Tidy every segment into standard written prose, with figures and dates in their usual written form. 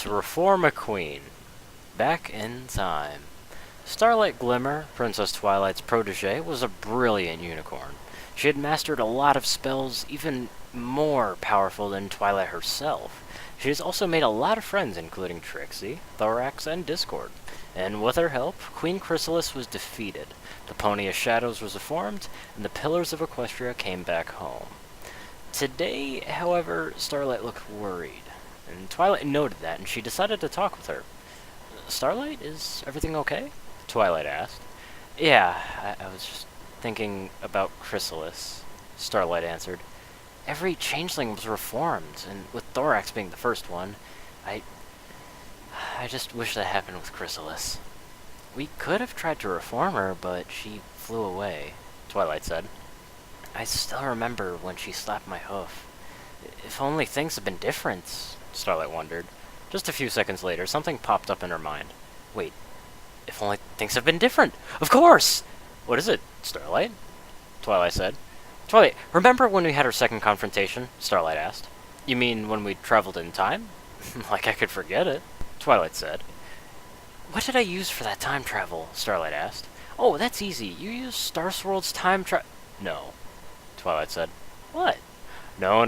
To reform a queen. Back in time. Starlight Glimmer, Princess Twilight's protege, was a brilliant unicorn. She had mastered a lot of spells even more powerful than Twilight herself. She has also made a lot of friends, including Trixie, Thorax, and Discord. And with her help, Queen Chrysalis was defeated, the Pony of Shadows was reformed, and the Pillars of Equestria came back home. Today, however, Starlight looked worried, and Twilight noted that, and she decided to talk with her. Starlight, is everything okay? Twilight asked. Yeah, I was just thinking about Chrysalis, Starlight answered. Every changeling was reformed, and with Thorax being the first one, I just wish that happened with Chrysalis. We could have tried to reform her, but she flew away, Twilight said. I still remember when she slapped my hoof. If only things had been different, Starlight wondered. Just a few seconds later, something popped up in her mind. Wait, if only things have been different! Of course! What is it, Starlight? Twilight said. Twilight, remember when we had our second confrontation? Starlight asked. You mean when we traveled in time? Like I could forget it, Twilight said. What did I use for that time travel? Starlight asked. Oh, that's easy. You used Star Swirl's No, Twilight said. What? No.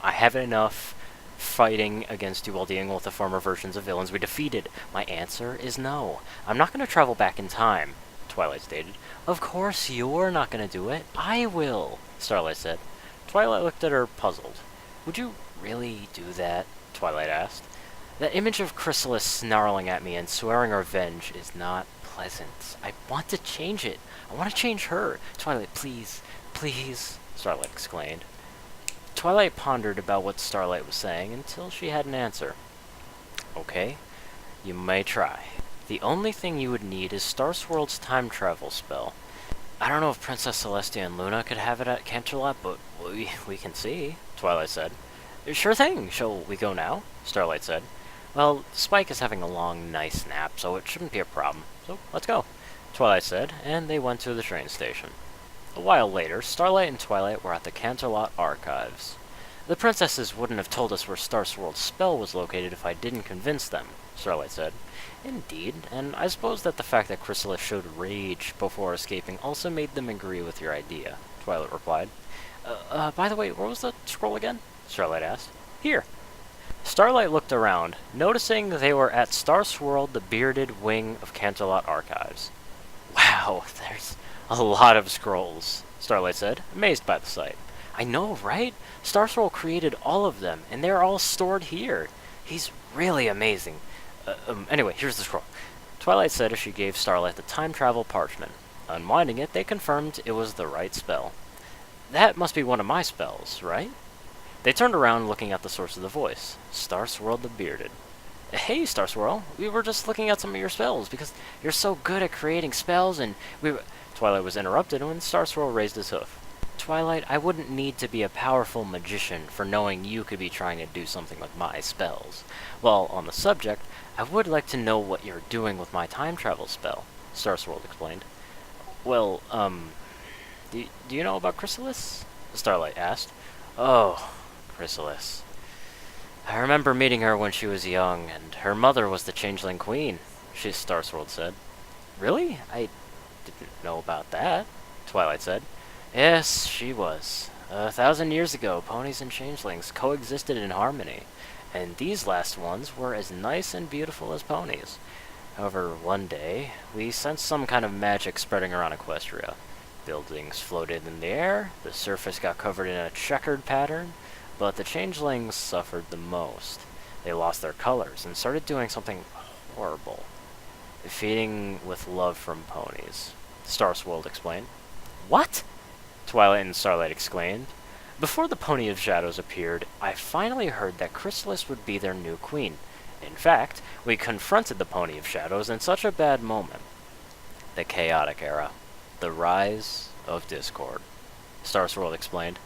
I have enough fighting against you while dealing with the former versions of villains we defeated. My answer is no. I'm not going to travel back in time, Twilight stated. Of course you're not going to do it. I will, Starlight said. Twilight looked at her puzzled. Would you really do that? Twilight asked. That image of Chrysalis snarling at me and swearing revenge is not pleasant. I want to change it. I want to change her. Twilight, please, please, Starlight exclaimed. Twilight pondered about what Starlight was saying until she had an answer. Okay, you may try. The only thing you would need is Star Swirl's time travel spell. I don't know if Princess Celestia and Luna could have it at Canterlot, but we can see, Twilight said. Sure thing. Shall we go now? Starlight said. Well, Spike is having a long, nice nap, so it shouldn't be a problem. So, let's go, Twilight said, and they went to the train station. A while later, Starlight and Twilight were at the Canterlot archives. The princesses wouldn't have told us where Star Swirl's spell was located if I didn't convince them, Starlight said. Indeed, and I suppose that the fact that Chrysalis showed rage before escaping also made them agree with your idea, Twilight replied. By the way, where was the scroll again? Starlight asked. Here. Starlight looked around, noticing they were at Star Swirl, the bearded wing of Canterlot Archives. Wow, there's a lot of scrolls, Starlight said, amazed by the sight. I know, right? Star Swirl created all of them, and they're all stored here. He's really amazing. Anyway, here's the scroll, Twilight said as she gave Starlight the time travel parchment. Unwinding it, they confirmed it was the right spell. That must be one of my spells, right? They turned around looking at the source of the voice, Star Swirl the Bearded. Hey, Star Swirl, we were just looking at some of your spells, because you're so good at creating spells, and Twilight was interrupted when Star Swirl raised his hoof. Twilight, I wouldn't need to be a powerful magician for knowing you could be trying to do something with my spells. While on the subject, I would like to know what you're doing with my time travel spell, Star Swirl explained. Well, do you know about Chrysalis? Starlight asked. Oh, Chrysalis. I remember meeting her when she was young, and her mother was the Changeling Queen, Star Swirl said. Really? I didn't know about that, Twilight said. Yes, she was. 1,000 years ago, ponies and changelings coexisted in harmony, and these last ones were as nice and beautiful as ponies. However, one day, we sensed some kind of magic spreading around Equestria. Buildings floated in the air, the surface got covered in a checkered pattern, but the changelings suffered the most. They lost their colors and started doing something horrible. Feeding with love from ponies, Star Swirl explained. What? Twilight and Starlight exclaimed. Before the Pony of Shadows appeared, I finally heard that Chrysalis would be their new queen. In fact, we confronted the Pony of Shadows in such a bad moment. The Chaotic Era. The Rise of Discord, Star Swirl explained.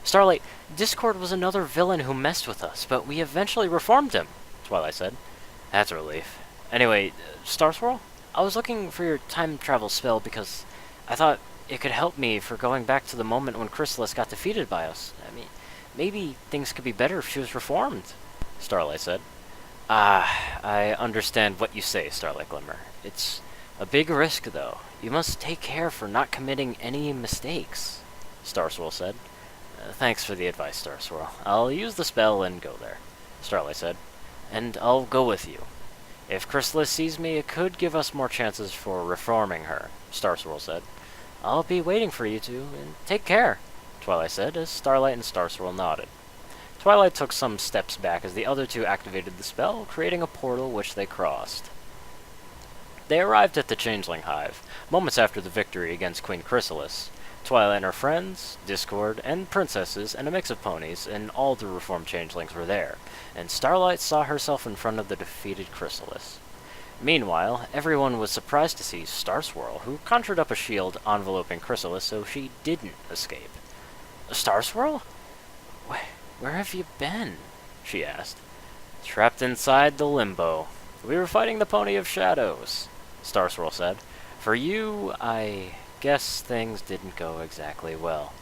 Starlight, Discord was another villain who messed with us, but we eventually reformed him, Twilight said. That's a relief. Anyway, Star Swirl, I was looking for your time travel spell because I thought it could help me for going back to the moment when Chrysalis got defeated by us. I mean, maybe things could be better if she was reformed. Starlight said. Ah, I understand what you say, Starlight Glimmer. It's a big risk, though. You must take care for not committing any mistakes, Star Swirl said. Thanks for the advice, Star Swirl. I'll use the spell and go there, Starlight said. And I'll go with you. If Chrysalis sees me, it could give us more chances for reforming her, Star Swirl said. I'll be waiting for you two, and take care, Twilight said, as Starlight and Star Swirl nodded. Twilight took some steps back as the other two activated the spell, creating a portal which they crossed. They arrived at the Changeling Hive, moments after the victory against Queen Chrysalis. Twilight and her friends, Discord, and princesses, and a mix of ponies, and all the reformed changelings were there, and Starlight saw herself in front of the defeated Chrysalis. Meanwhile, everyone was surprised to see Star Swirl, who conjured up a shield enveloping Chrysalis so she didn't escape. Star Swirl? Where have you been? She asked. Trapped inside the limbo. We were fighting the Pony of Shadows, Star Swirl said. For you, I guess things didn't go exactly well.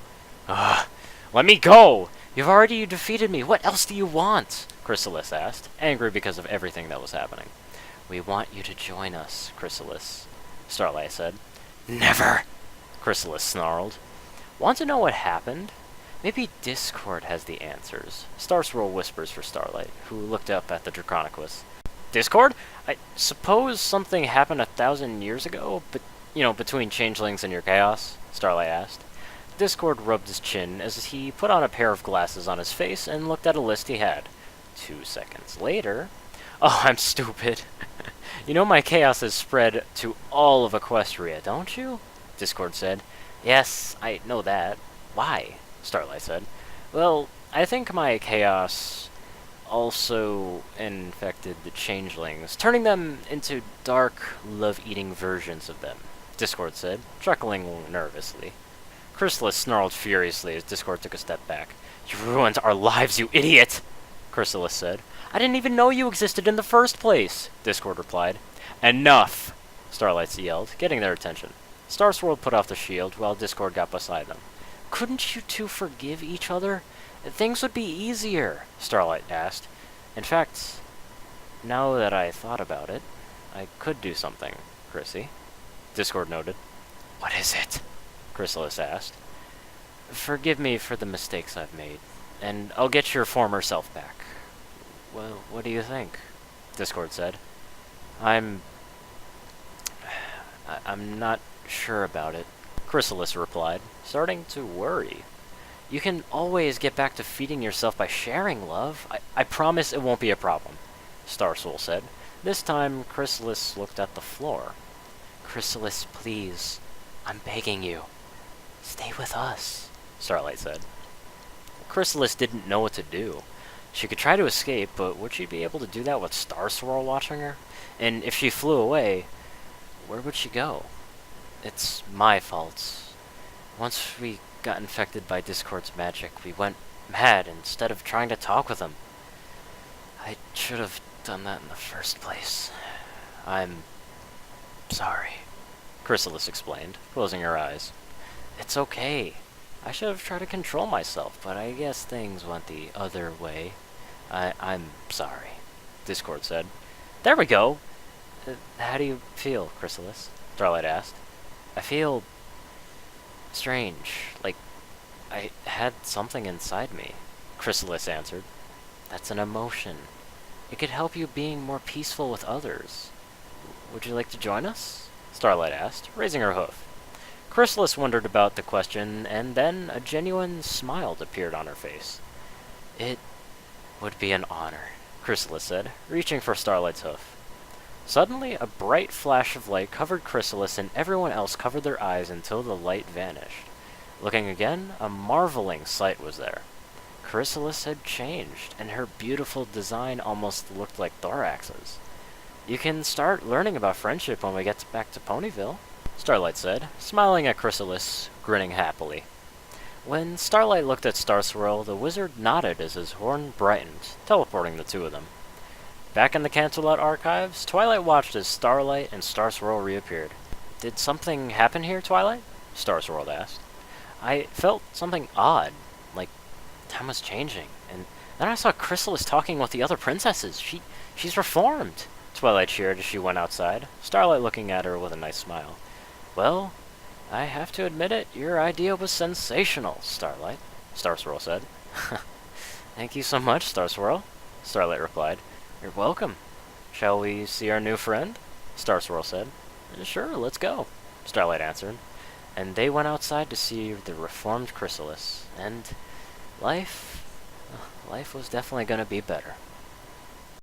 Ugh, let me go! You've already defeated me. What else do you want? Chrysalis asked, angry because of everything that was happening. We want you to join us, Chrysalis, Starlight said. Never! Chrysalis snarled. Want to know what happened? Maybe Discord has the answers. Star Swirl whispers for Starlight, who looked up at the Draconicus. Discord? I suppose something happened 1,000 years ago, but between changelings and your chaos? Starlight asked. Discord rubbed his chin as he put on a pair of glasses on his face and looked at a list he had. 2 seconds later... Oh, I'm stupid. You know my chaos has spread to all of Equestria, don't you? Discord said. Yes, I know that. Why? Starlight said. Well, I think my chaos also infected the changelings, turning them into dark, love-eating versions of them, Discord said, chuckling nervously. Chrysalis snarled furiously as Discord took a step back. You ruined our lives, you idiot! Chrysalis said. I didn't even know you existed in the first place, Discord replied. Enough! Starlight yelled, getting their attention. Star Swirl put off the shield while Discord got beside them. Couldn't you two forgive each other? Things would be easier, Starlight asked. In fact, now that I thought about it, I could do something, Chrissy. Discord noted. What is it? Chrysalis asked. Forgive me for the mistakes I've made, and I'll get your former self back. Well, what do you think? Discord said. I'm not sure about it, Chrysalis replied, starting to worry. You can always get back to feeding yourself by sharing love. I promise it won't be a problem, Star Soul said. This time, Chrysalis looked at the floor. Chrysalis, please. I'm begging you. Stay with us, Starlight said. Chrysalis didn't know what to do. She could try to escape, but would she be able to do that with Star Swirl watching her? And if she flew away, where would she go? It's my fault. Once we got infected by Discord's magic, we went mad instead of trying to talk with him. I should have done that in the first place. I'm sorry, Chrysalis explained, closing her eyes. It's okay. I should have tried to control myself, but I guess things went the other way. I'm sorry, Discord said. There we go! How do you feel, Chrysalis? Starlight asked. I feel strange, like I had something inside me, Chrysalis answered. That's an emotion. It could help you being more peaceful with others. Would you like to join us? Starlight asked, raising her hoof. Chrysalis wondered about the question, and then a genuine smile appeared on her face. It would be an honor, Chrysalis said, reaching for Starlight's hoof. Suddenly, a bright flash of light covered Chrysalis, and everyone else covered their eyes until the light vanished. Looking again, a marveling sight was there. Chrysalis had changed, and her beautiful design almost looked like Thorax's. You can start learning about friendship when we get back to Ponyville, Starlight said, smiling at Chrysalis, grinning happily. When Starlight looked at Star Swirl, the wizard nodded as his horn brightened, teleporting the two of them. Back in the Canterlot archives, Twilight watched as Starlight and Star Swirl reappeared. Did something happen here, Twilight? Star Swirl asked. I felt something odd, like time was changing, and Then I saw Chrysalis talking with the other princesses. She's reformed, Twilight cheered as she went outside, Starlight looking at her with a nice smile. Well, I have to admit it, your idea was sensational, Starlight, Star Swirl said. Thank you so much, Star Swirl, Starlight replied. You're welcome. Shall we see our new friend? Star Swirl said. Sure, let's go, Starlight answered. And they went outside to see the reformed Chrysalis, and life was definitely gonna be better.